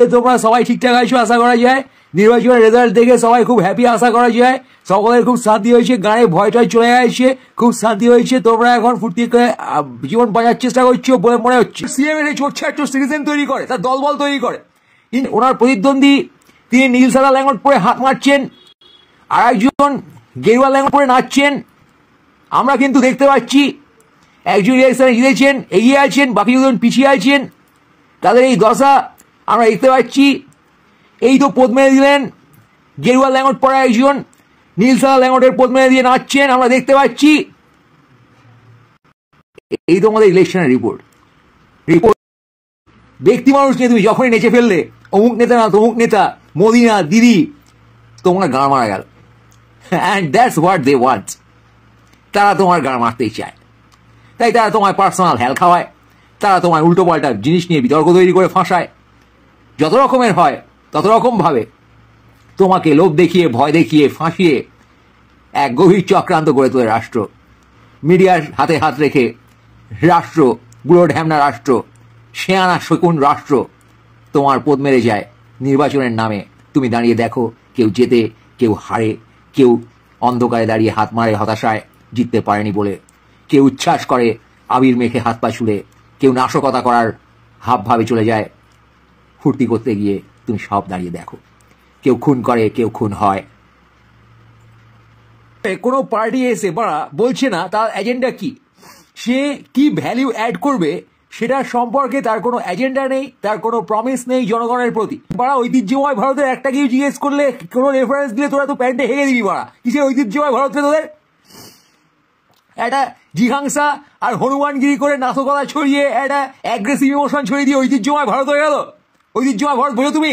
তোমরা সবাই ঠিকঠাক আছো আশা করা যায়। নির্বাচনের রেজাল্ট দেখে সবাই খুব হ্যাপি আশা করা যায়। সকলের খুব শান্তি হয়েছে, গায়ে ভয়টাই চলে গেছে, খুব শান্তি হয়েছে। তোমরা এখন ফুর্তি করে জীবন বাঁচার চেষ্টা করছো বলে মনে হচ্ছে। সিএম এর ছোট্ট একটা সিটিজেন তৈরি করে, তার দলবল তৈরি করে। ওনার প্রতিদ্বন্দ্বী তিনি নীল সাদা ল্যাঙ্গট পরে হাত মারছেন, আর একজন গেরুয়া ল্যাঙ্গট পরে নাচছেন। আমরা কিন্তু দেখতে পাচ্ছি একজন ইলেকশনে জিতেছেন, এগিয়ে আছেন, বাকি দুজন পিছিয়ে আছেন। তাদের এই দশা আমরা দেখতে পাচ্ছি। এই তো পদ মেরে দিলেন গেরুয়া ল্যাঙ্গট পরা একজন, নীল সাদা ল্যাঙ্গটের পদ মেরে দিয়ে নাচছেন, আমরা দেখতে পাচ্ছি। এই তো আমাদের ইলেকশনের রিপোর্ট। ব্যক্তি মানুষ নিয়ে তুমি যখনই নেচে ফেললে, অমুক নেতা না তমুক নেতা, মোদি না দিদি, তোমার গাঁ মারা গেল। And that's what they want. তারা তোমার গাঁ মারতেই চায়, তাই তারা তোমার পার্সোনাল হেল খাওয়ায়, তারা তোমার উল্টো পাল্টা জিনিস নিয়ে বিতর্ক তৈরি করে ফাঁসায়। যত রকমের হয় তত রকমভাবে তোমাকে লোভ দেখিয়ে, ভয় দেখিয়ে, ফাঁসিয়ে এক গভীর চক্রান্ত করে তোলে রাষ্ট্র। মিডিয়ার হাতে হাত রেখে রাষ্ট্র, বুড়ো ঢ্যামনা রাষ্ট্র, শেয়ানা শকুন রাষ্ট্র তোমার পদ মেরে যায় নির্বাচনের নামে। তুমি দাঁড়িয়ে দেখো, কেউ জেতে, কেউ হারে, কেউ অন্ধকারে দাঁড়িয়ে হাত মারে হতাশায় জিততে পারেনি বলে, কেউ উচ্ছ্বাস করে আবির মেখে হাত পা ছুলে, কেউ নাশকতা করার হাব ভাবে চলে যায় ফুর্তি করতে গিয়ে। তুমি সব দাঁড়িয়ে দেখো, কেউ খুন করে, কেউ খুন হয়। কোনো পার্টি এসে বাড়া বলছে না তার এজেন্ডা কি, সে কি ভ্যালু অ্যাড করবে সেটার সম্পর্কে তার কোনো এজেন্ডা নেই, তার কোনো প্রমিস নেই জনগণের প্রতি। বাড়া ঐতিহ্যময় ভারতের একটা কেউ জিজ্ঞেস করলে, কোনো রেফারেন্স দিলে তোরা তো প্যান্টে হেগে দিবি। বাড়া কিসের ঐতিহ্যময় ভারতকে তোদের? একটা জিঘাংসা আর হনুমানগিরি করে নাশকতা ছড়িয়ে, একটা অ্যাগ্রেসিভ ইমোশন ছড়িয়ে দিয়ে ঐতিহ্যময় ভারত হয়ে গেল। ঐতিহ্যময় ভারত বোঝো তুমি?